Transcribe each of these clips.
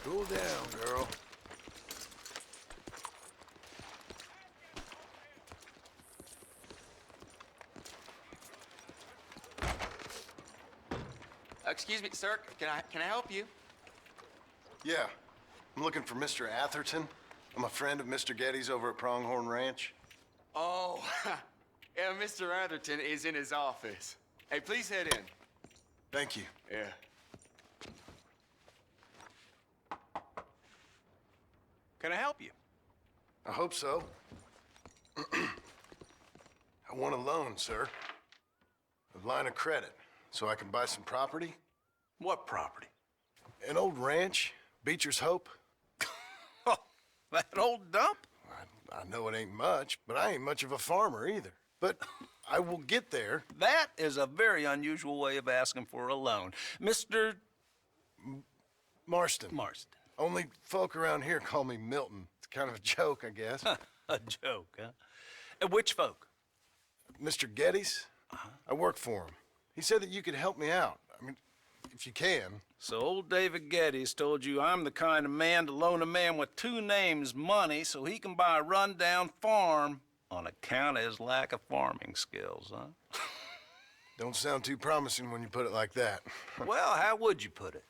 Cool down, girl. Excuse me, sir. Can I help you? Yeah, I'm looking for Mr. Atherton. I'm a friend of Mr. Getty's over at Pronghorn Ranch. Oh, yeah, Mr. Atherton is in his office. Hey, please head in. Thank you. Yeah. Can I help you? I hope so. I want a loan, sir. A line of credit, so I can buy some property. What property? An old ranch, Beecher's Hope. Oh, that old dump? I know it ain't much, but I ain't much of a farmer either. But I will get there. That is a very unusual way of asking for a loan. Mr. Marston. Marston. Only folk around here call me Milton. It's kind of a joke, I guess. A joke, huh? And which folk? Mr. Getty's? I work for him. He said that you could help me out. I mean, if you can. So old David Geddes told you I'm the kind of man to loan a man with two names money so he can buy a rundown farm on account of his lack of farming skills, huh? Don't sound too promising when you put it like that. Well, how would you put it?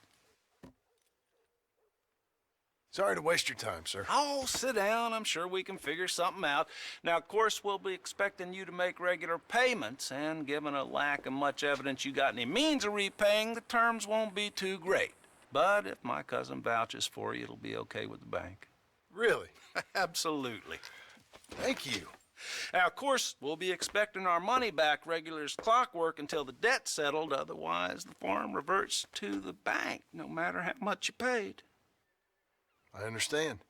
Sorry to waste your time, sir. Oh, sit down. I'm sure we can figure something out. Now, of course, we'll be expecting you to make regular payments, and given a lack of much evidence you got any means of repaying, the terms won't be too great. But if my cousin vouches for you, it'll be okay with the bank. Really? Absolutely. Thank you. Now, of course, we'll be expecting our money back regular as clockwork until the debt's settled. Otherwise, the farm reverts to the bank, no matter how much you paid. I understand.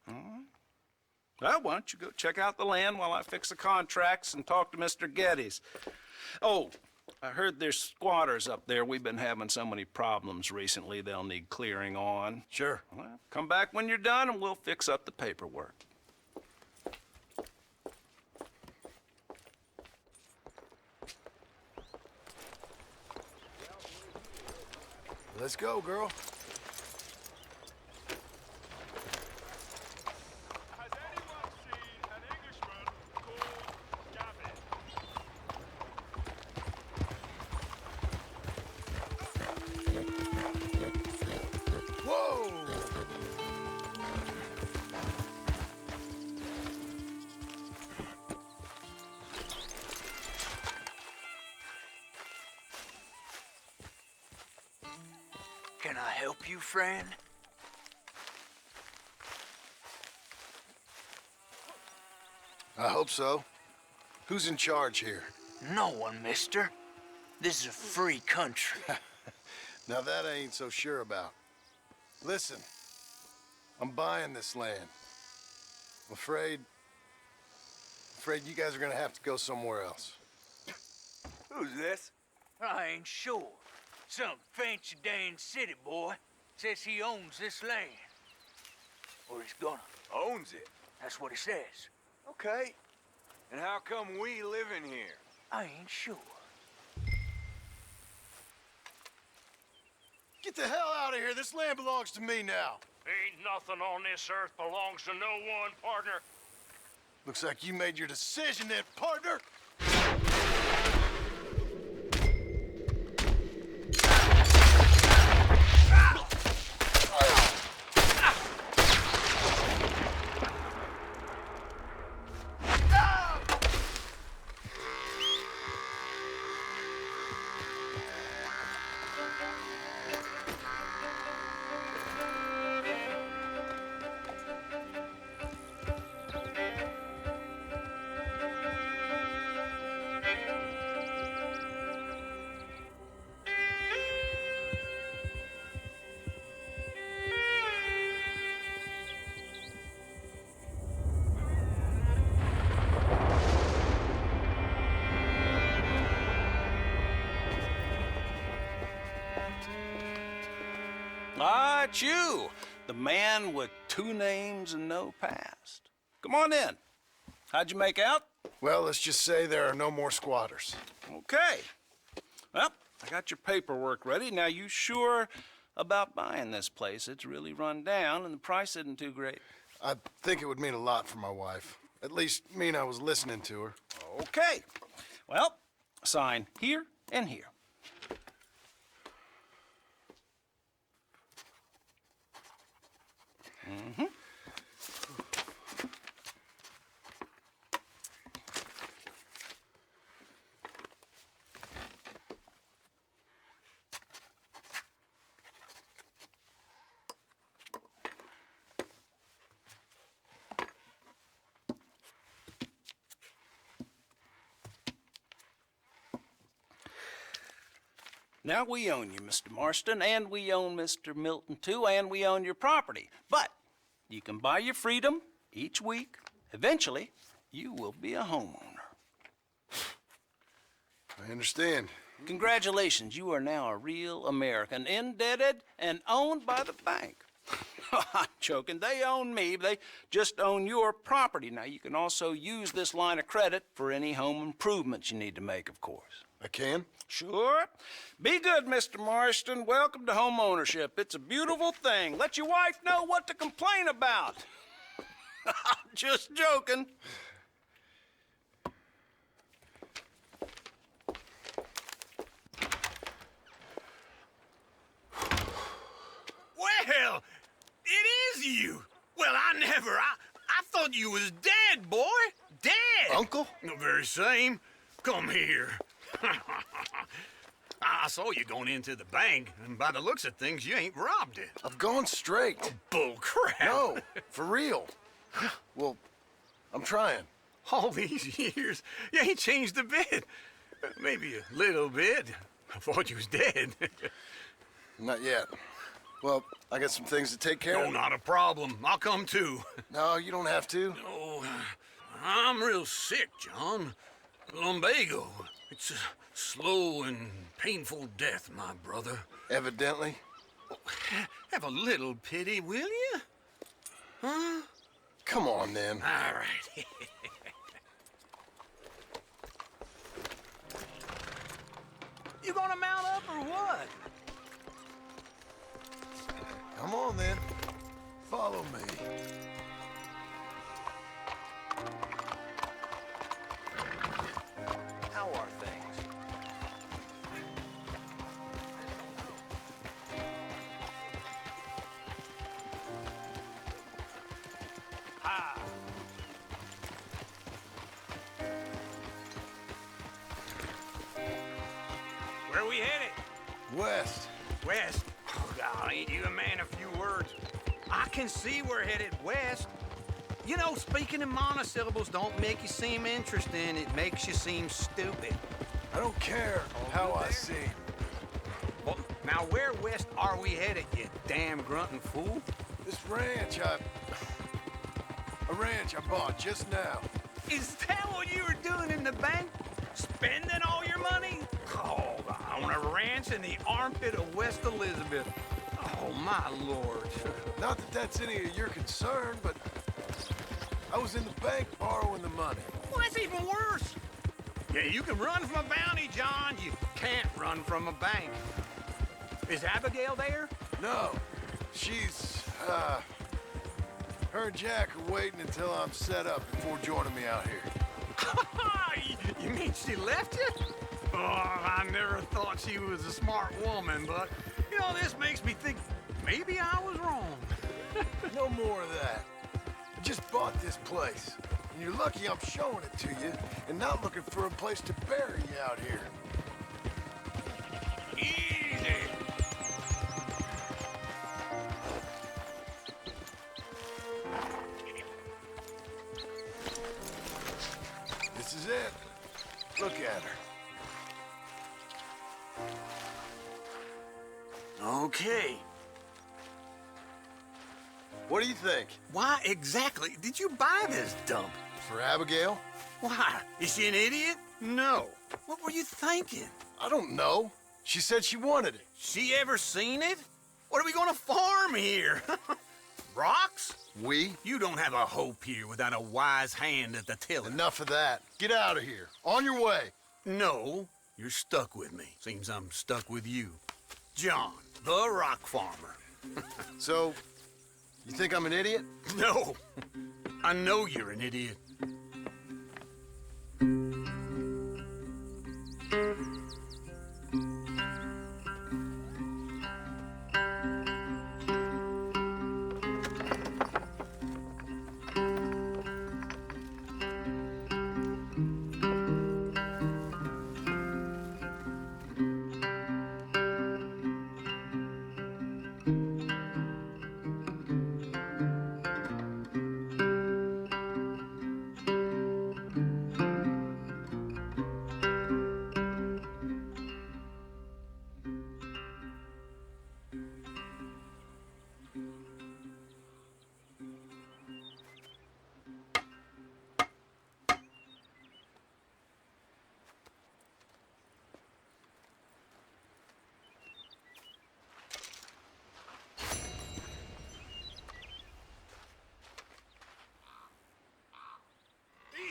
Well, why don't you go check out the land while I fix the contracts and talk to Mr. Geddes. Oh, I heard there's squatters up there. We've been having so many problems recently, they'll need clearing on. Sure. Well, come back when you're done and we'll fix up the paperwork. Let's go, girl. Has anyone seen an Englishman called Gavin? Whoa! Can I help you, friend? I hope so. Who's in charge here? No one, mister. This is a free country. Now that I ain't so sure about. Listen, I'm buying this land. I'm afraid you guys are gonna have to go somewhere else. Who's this? I ain't sure. Some fancy Dan city boy says he owns this land. Or he's gonna. Owns it. That's what he says. Okay. And how come we live in here? I ain't sure. Get the hell out of here. This land belongs to me now. Ain't nothing on this earth belongs to no one, partner. Looks like you made your decision then, partner. Ah, it's you, the man with two names and no past. Come on in. How'd you make out? Well, let's just say there are no more squatters. Okay. Well, I got your paperwork ready. Now, you sure about buying this place. It's really run down, and the price isn't too great. I think it would mean a lot for my wife. At least mean I was listening to her. Okay. Well, sign here and here. Mm-hmm. Now, we own you, Mr. Marston, and we own Mr. Milton, too, and we own your property. But you can buy your freedom each week. Eventually, you will be a homeowner. I understand. Congratulations, you are now a real American, indebted and owned by the bank. I'm joking. They own me. They just own your property. Now, you can also use this line of credit for any home improvements you need to make, of course. I can? Sure. Be good, Mr. Marston. Welcome to home ownership. It's a beautiful thing. Let your wife know what to complain about. Just joking. Well, it is you. Well, I thought you was dead, boy. Dead. Uncle? The very same. Come here. I saw you going into the bank, and by the looks of things, you ain't robbed it. I've gone straight. Bull crap. No, for real. Well, I'm trying. All these years, you ain't changed a bit. Maybe a little bit. I thought you was dead. Not yet. Well, I got some things to take care No, of. not a problem. I'll come too. No, you don't have to. Oh, I'm real sick, John. Lumbago. It's a slow and painful death, my brother. Evidently. Have a little pity, will you? Huh? Come on, then. All right. You gonna mount up or what? Come on, then. Follow me. How are things? Ah. Where we headed? West. West. Oh, God, ain't you a man of few words? I can see we're headed west. You know, speaking in monosyllables don't make you seem interesting. It makes you seem stupid. I don't care how I seem. Well, now where west are we headed, you damn grunting fool? This ranch a ranch I bought just now. Is that what you were doing in the bank? Spending all your money? Oh, on a ranch in the armpit of West Elizabeth. Oh, my Lord. Not that that's any of your concern, but I was in the bank borrowing the money. Well, that's even worse. Yeah, you can run from a bounty, John. You can't run from a bank. Is Abigail there? No, she's, her and Jack are waiting until I'm set up before joining me out here. You mean she left you? Oh, I never thought she was a smart woman, but, you know, this makes me think maybe I was wrong. No more of that. I just bought this place, and you're lucky I'm showing it to you and not looking for a place to bury you out here. Easy. This is it. Look at her. Okay. What do you think? Why exactly did you buy this dump? For Abigail? Why? Is she an idiot? No. What were you thinking? I don't know. She said she wanted it. She ever seen it? What are we gonna farm here? Rocks? We? You don't have a hope here without a wise hand at the tiller. Enough of that. Get out of here. On your way. No, you're stuck with me. Seems I'm stuck with you. John, The rock farmer. So, you think I'm an idiot? No, I know you're an idiot.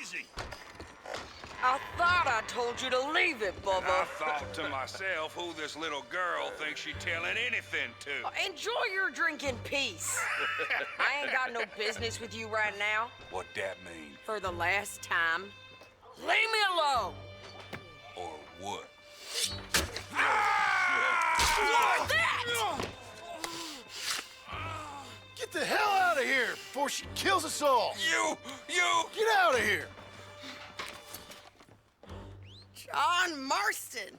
Easy. I thought I told you to leave it, I Bubba. thought to myself who this little girl thinks she telling anything to. Enjoy your drink in peace. I ain't got no business with you right now. What that mean? For the last time, leave me alone. Or what? Like that! Get the hell out of here before she kills us all! You! Get out of here! John Marston.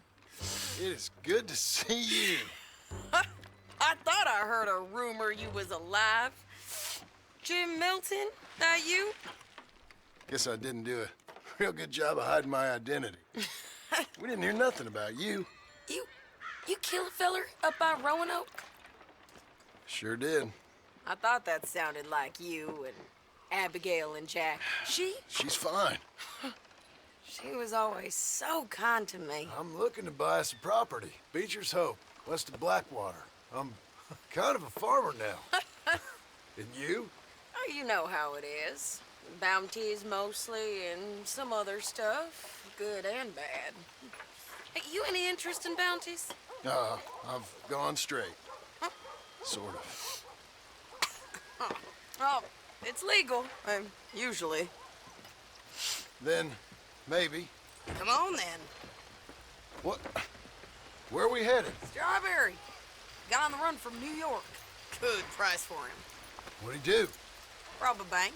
It is good to see you. I thought I heard a rumor you was alive. Jim Milton, that you? Guess I didn't do a real good job of hiding my identity. We didn't hear nothing about you. You kill a feller up by Roanoke? Sure did. I thought that sounded like you and Abigail and Jack. She's fine. She was always so kind to me. I'm looking to buy us a property. Beecher's Hope, west of Blackwater. I'm kind of a farmer now. And you? Oh, you know how it is. Bounties mostly and some other stuff, good and bad. Hey, you any interest in bounties? I've gone straight. Sort of. Oh, it's legal, usually. Then, maybe. Come on then. What? Where are we headed? Strawberry. Got on the run from New York. Good price for him. What'd he do? Rob a bank?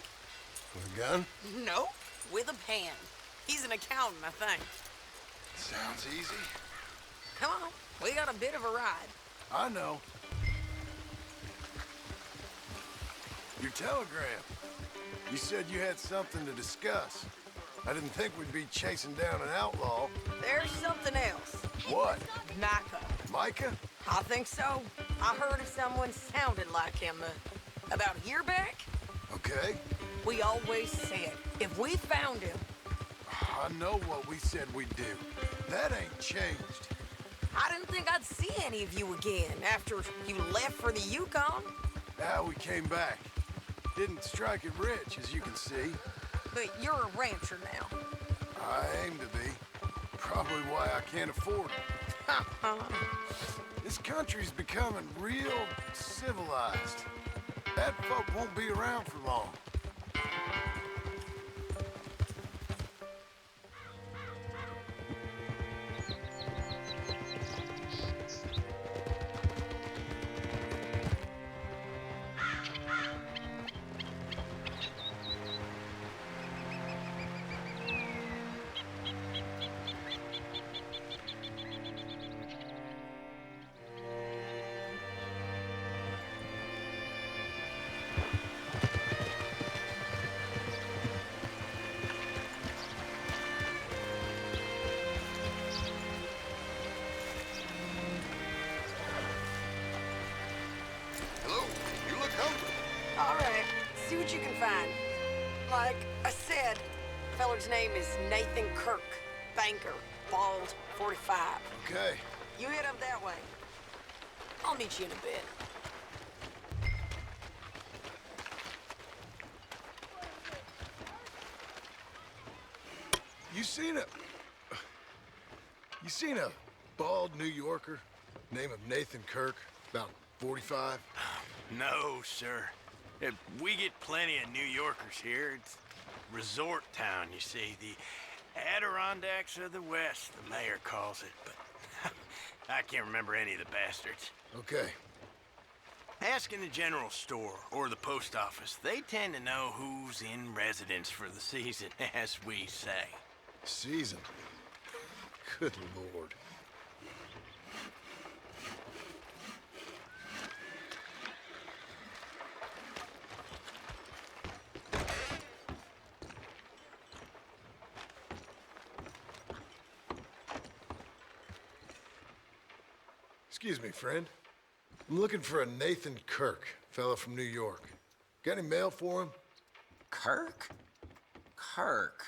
With a gun? No, with a pen. He's an accountant, I think. Sounds easy. Come on, we got a bit of a ride. I know. Your telegram. You said you had something to discuss. I didn't think we'd be chasing down an outlaw. There's something else. What? Micah. Micah? I think so. I heard of someone sounded like him about a year back. Okay. We always said, if we found him, I know what we said we'd do. That ain't changed. I didn't think I'd see any of you again after you left for the Yukon. Now we came back. Didn't strike it rich, as you can see. But you're a rancher now. I aim to be. Probably why I can't afford it. This country's becoming real civilized. Bad folk won't be around for long. All right, see what you can find. Like I said, feller's name is Nathan Kirk, banker, bald, 45. Okay. You head up that way. I'll meet you in a bit. You seen a bald New Yorker, name of Nathan Kirk? About 45? No, sir. We get plenty of New Yorkers here. It's resort town, you see. The Adirondacks of the West, the mayor calls it, but I can't remember any of the bastards. Okay. Ask in the general store or the post office. They tend to know who's in residence for the season, as we say. Season? Good Lord. Excuse me, friend. I'm looking for a Nathan Kirk, fella from New York. Got any mail for him? Kirk? Kirk?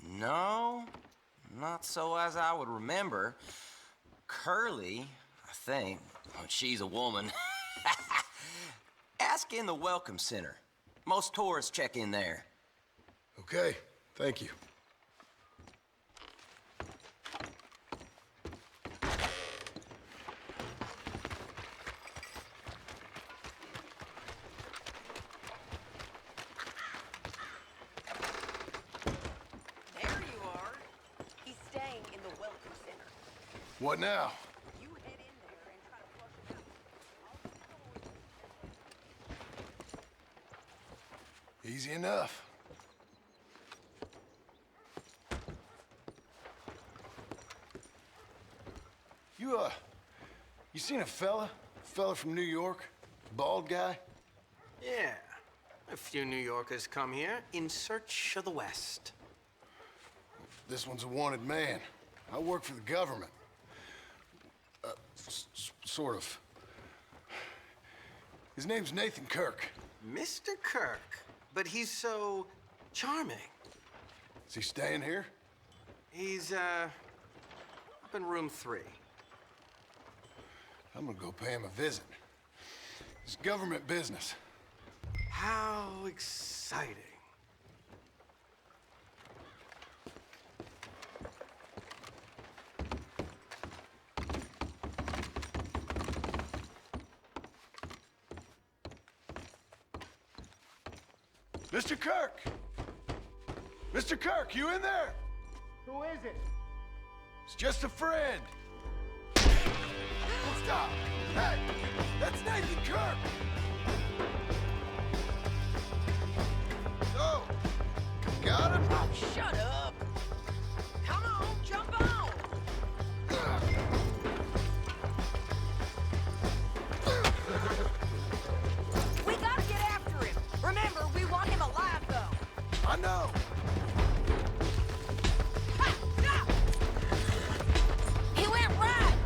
No, not so as I would remember. Curly, I think. Oh, she's a woman. Ask in the Welcome Center. Most tourists check in there. Okay, thank you. What now? You head in there and try to flush it out. Easy enough. You seen a fella? Fella from New York? Bald guy? Yeah. A few New Yorkers come here in search of the West. This one's a wanted man. I work for the government. Sort of. His name's Nathan Kirk. Mr. Kirk, but he's so charming. Is he staying here? He's, up in room 3. I'm gonna go pay him a visit. It's government business. How exciting. Mr. Kirk! Mr. Kirk, you in there? Who is it? It's just a friend. Stop! Hey! That's Nathan Kirk! So, got him? Oh, shut up! Come on, jump on! We gotta get after him. Remember, we want him alive, though. I know. Ha! Stop! He went right.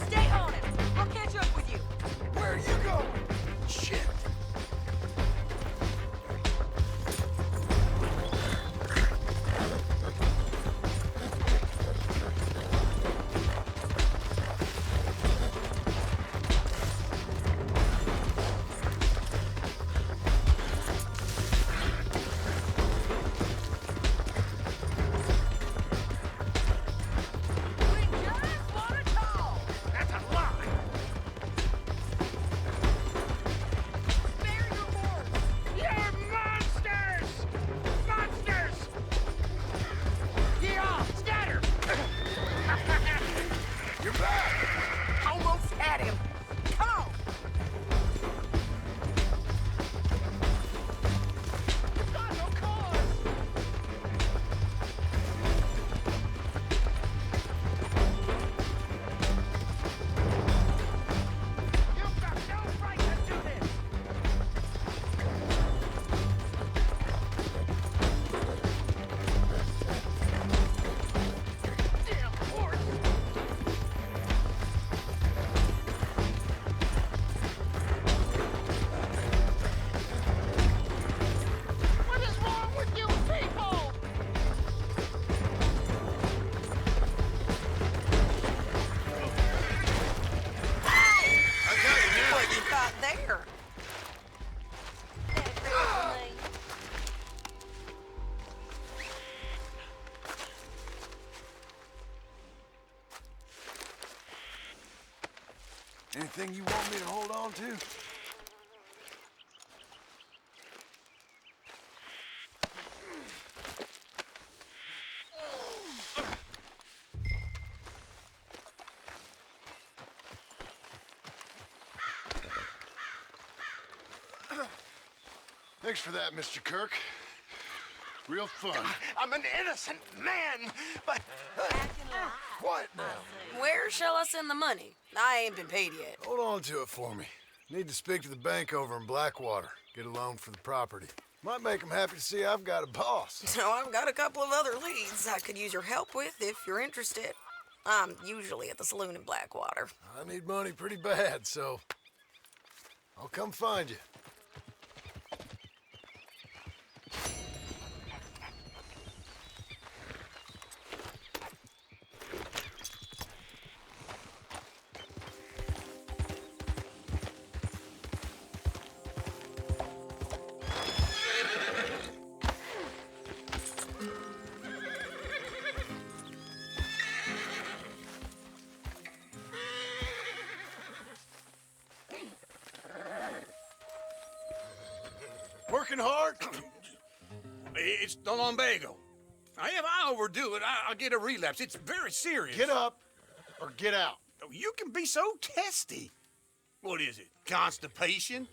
Stay on him. I'll catch up with you. Where are you going? Shit. Anything you want me to hold on to? Thanks for that, Mr. Kirk. Real fun. I'm an innocent man, but... Quiet now. Where shall I send the money? I ain't been paid yet. Hold on to it for me. Need to speak to the bank over in Blackwater. Get a loan for the property. Might make them happy to see I've got a boss. So I've got a couple of other leads I could use your help with if you're interested. I'm usually at the saloon in Blackwater. I need money pretty bad, so I'll come find you. Working hard? It's the lumbago. If I overdo it, I'll get a relapse. It's very serious. Get up or get out. You can be so testy. What is it, constipation?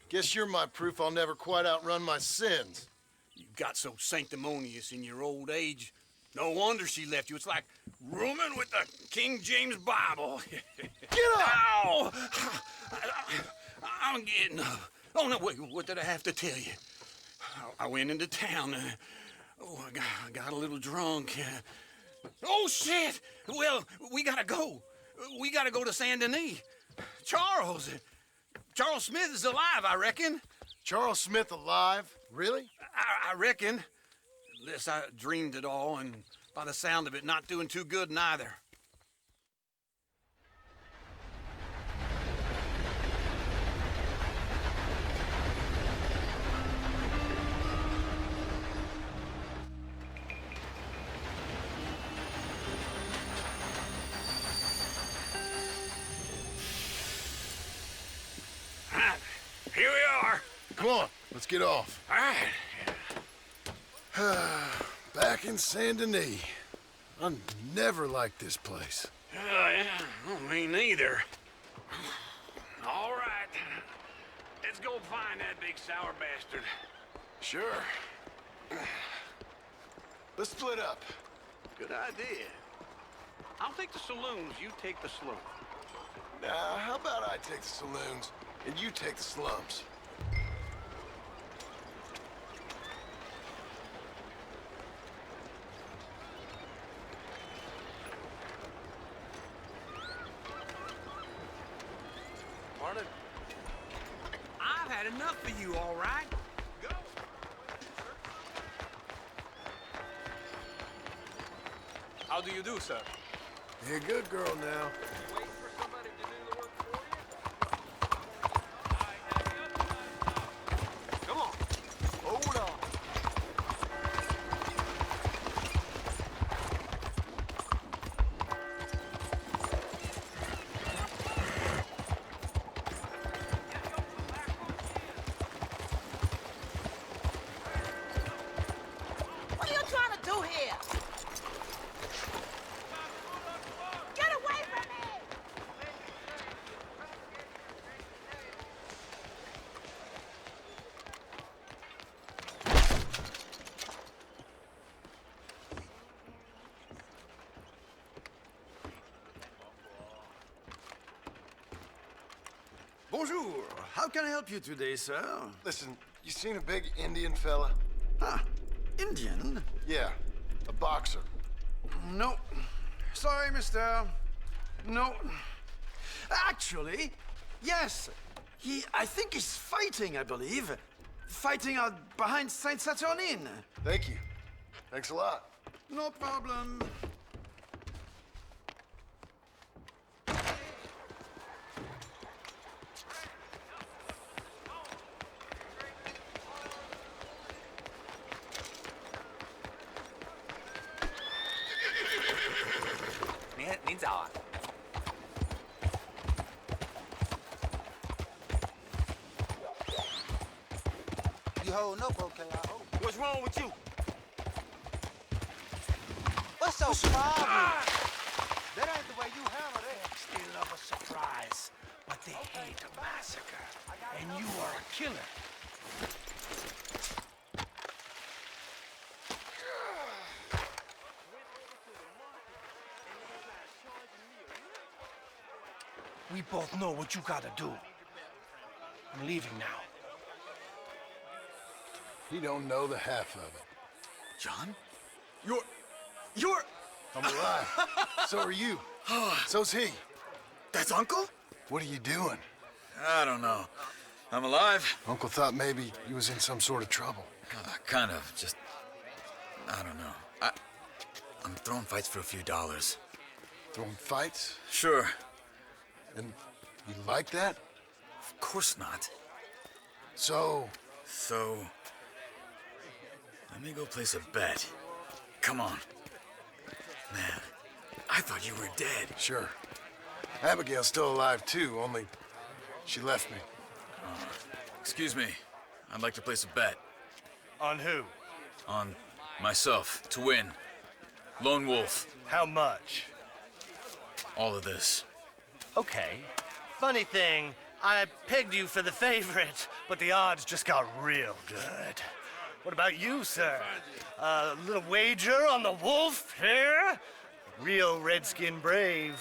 Guess you're my proof I'll never quite outrun my sins. You got so sanctimonious in your old age. No wonder she left you. It's like rooming with the King James Bible. Get up! Ow! I'm getting up. Oh, no, wait, what did I have to tell you? I went into town. I got a little drunk. Oh, shit! Well, we gotta go. We gotta go to Saint Denis. Charles Smith is alive, I reckon. Charles Smith alive? Really? I reckon. Unless I dreamed it all, and by the sound of it, not doing too good neither. Here we are. Come on, let's get off. All right. Back in Saint Denis. I never liked this place. Yeah, well, me neither. All right. Let's go find that big sour bastard. Sure. Let's split up. Good idea. I'll take the saloons, you take the slum. Now, how about I take the saloons and you take the slums? Morning. I've had enough of you, all right? Go. How do you do, sir? You're a good girl now. Wait for somebody to do the work for you? Come on. Hold on. What are you trying to do here? Get away from me! Bonjour. How can I help you today, sir? Listen, you seen a big Indian fella? Ah, Indian? Yeah, a boxer. No. Sorry, mister. No. Actually, yes. I think he's fighting, I believe. Fighting out behind Saint Saturnin. Thank you. Thanks a lot. No problem. you holding up okay, I hope. What's wrong with you? What's your problem? That ain't the way you handle that. They love a surprise, but they hate a massacre. And you are a killer. We both know what you gotta do. I'm leaving now. You don't know the half of it. John? You're... I'm alive. So are you. So's he. That's Uncle? What are you doing? I don't know. I'm alive. Uncle thought maybe you was in some sort of trouble. Kind of. Just... I don't know. I'm throwing fights for a few dollars. Throwing fights? Sure. And you like that? Of course not. So, let me go place a bet. Come on. Man, I thought you were dead. Sure. Abigail's still alive too, only she left me. Excuse me. I'd like to place a bet. On who? On myself, to win. Lone Wolf. How much? All of this. Okay. Funny thing, I pegged you for the favorite, but the odds just got real good. What about you, sir? A little wager on the wolf here? Real redskin brave.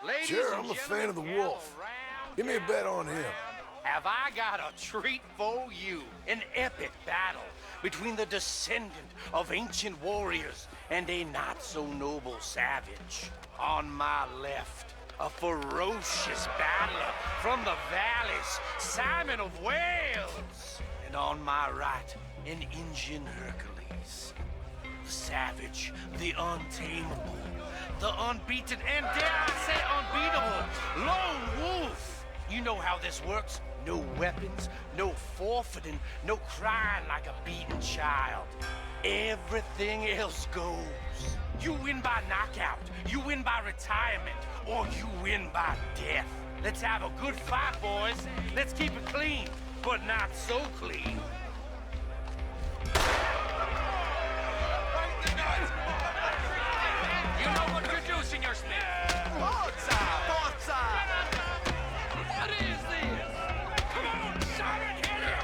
Ladies Sure, and I'm a fan of the gentlemen, wolf. gather round, Give me a bet on him. Have I got a treat for you? An epic battle between the descendant of ancient warriors and a not-so-noble savage. On my left, a ferocious battler from the valleys, Simon of Wales. And on my right, an Indian Hercules. The savage, the untamable, the unbeaten, and dare I say unbeatable, Lone Wolf. You know how this works. No weapons, no forfeiting, no crying like a beaten child. Everything else goes. You win by knockout, you win by retirement, or you win by death. Let's have a good fight, boys. Let's keep it clean, but not so clean. You know what you're doing, Senor Smith. Both sides. What is this? Come on, Sergeant, hit him!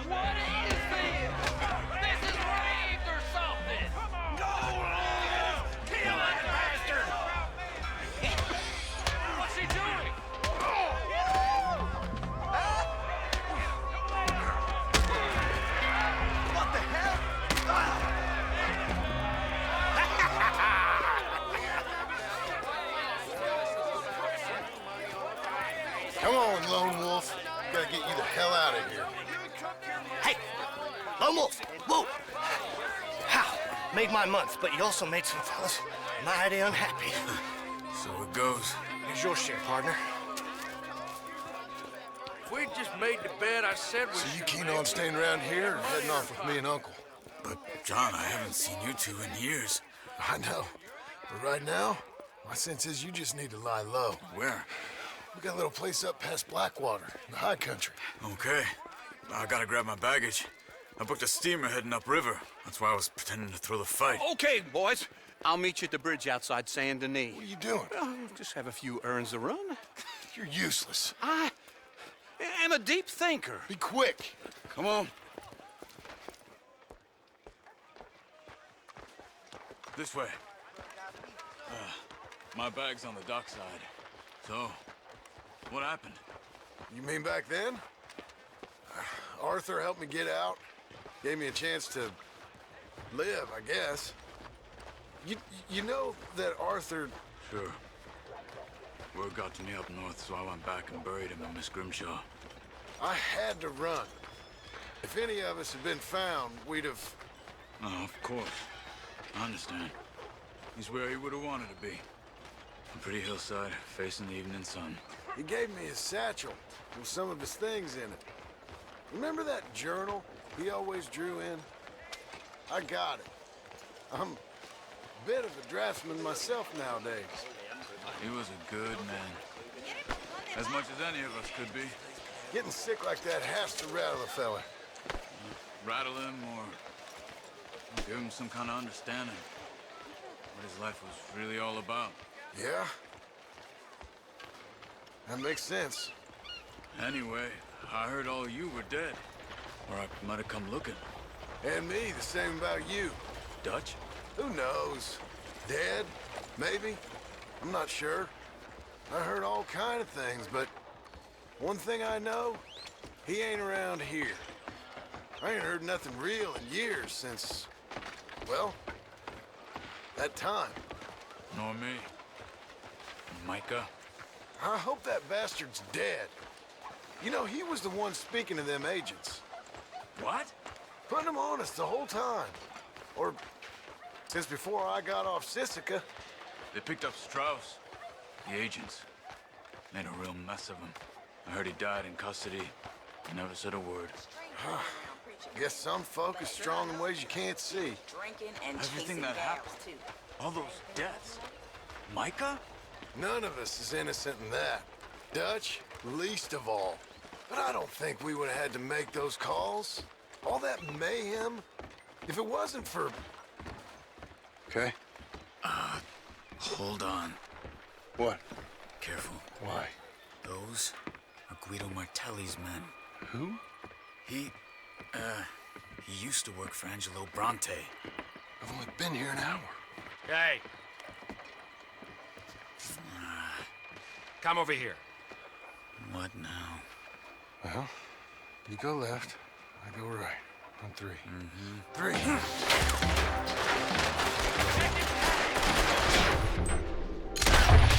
What is this? This is rape or something! No, Lord! Kill that bastard! What's he doing? What the hell? Come on, Lone Wolf. Gotta get you the hell out of here. Hey, Lone Wolf, whoa! How? Made my month, but you also made some fellas mighty unhappy. So it goes. Here's your share, partner. If we just made the bed I said we So you keen on staying around here or heading off with me and Uncle? But, John, I haven't seen you two in years. I know. But right now, my sense is you just need to lie low. Where? We got a little place up past Blackwater, in the high country. Okay. I gotta grab my baggage. I booked a steamer heading upriver. That's why I was pretending to throw the fight. Okay, boys. I'll meet you at the bridge outside Saint Denis. What are you doing? Just have a few errands to run. You're useless. I am a deep thinker. Be quick. Come on. This way. My bag's on the dockside. So, what happened? You mean back then? Arthur helped me get out. Gave me a chance to live, I guess. You know that Arthur... Sure. Word got to me up north, so I went back and buried him in Miss Grimshaw. I had to run. If any of us had been found, we'd have... Oh, of course. I understand. He's where he would have wanted to be. A pretty hillside, facing the evening sun. He gave me his satchel with some of his things in it. Remember that journal he always drew in? I got it. I'm a bit of a draftsman myself nowadays. He was a good man. As much as any of us could be. Getting sick like that has to rattle a fella. Rattle him or give him some kind of understanding. What his life was really all about. Yeah? That makes sense. Anyway, I heard all you were dead. Or I might have come looking. And me, the same about you. Dutch? Who knows? Dead? Maybe? I'm not sure. I heard all kind of things, but one thing I know, he ain't around here. I ain't heard nothing real in years since, well, that time. Nor me. Micah? I hope that bastard's dead. You know, he was the one speaking to them agents. What? Putting them on us the whole time. Or since before I got off Sisika. They picked up Strauss. The agents. Made a real mess of him. I heard he died in custody. Never said a word. Guess some folk is strong in ways you can't see. Drinking and Everything that happened. All those deaths. Micah? None of us is innocent in that. Dutch, least of all. But I don't think we would have had to make those calls. All that mayhem. If it wasn't for... Okay. Hold on. What? Careful. Why? Those are Guido Martelli's men. Who? He used to work for Angelo Bronte. I've only been here an hour. Hey. Come over here. What now? Well, you go left, I go right. On three. Three.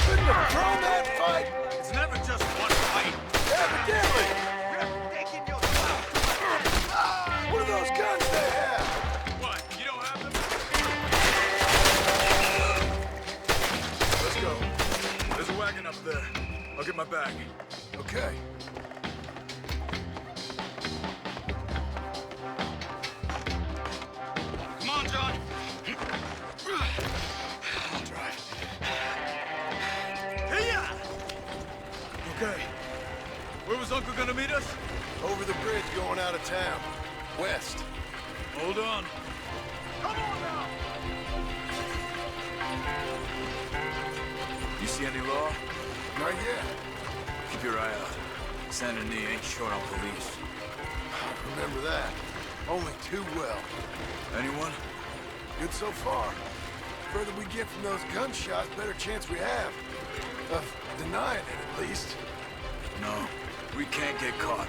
Couldn't have thrown that fight. It's never just one fight. Evidently. What are those guns they have? What? You don't have them? Let's go. There's a wagon up there. I'll get my bag. Okay. Come on, John. I'll drive. Hey-ya! Okay. Where was Uncle gonna meet us? Over the bridge going out of town. West. Hold on. Come on now! You see any law? Not yet. Keep your eye out. Saint Denis ain't short on police. Remember that. Only too well. Anyone? Good so far. Further we get from those gunshots, better chance we have. Of denying it, at least. No. We can't get caught.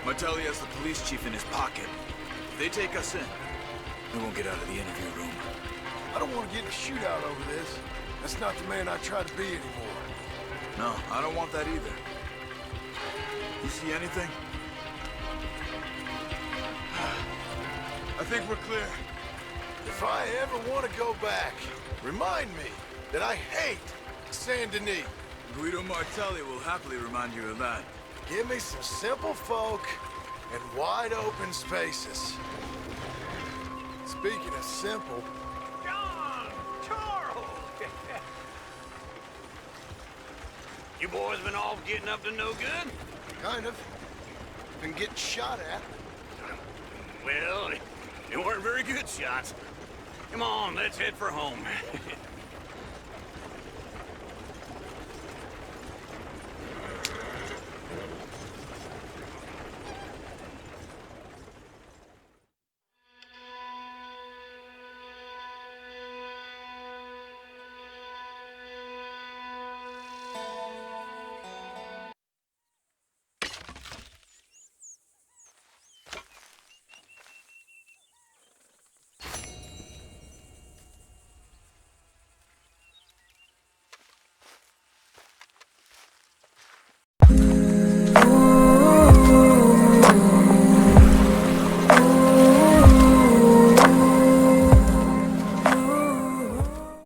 Martelli has the police chief in his pocket. If they take us in, we won't get out of the interview room. I don't want to get in a shootout over this. That's not the man I try to be anymore. No, I don't want that either. You see anything? I think we're clear. If I ever want to go back, remind me that I hate Saint Denis. Guido Martelli will happily remind you of that. Give me some simple folk and wide open spaces. Speaking of simple... John! Charles! You boys been all getting up to no good? Kind of. Been getting shot at. Well, they weren't very good shots. Come on, let's head for home.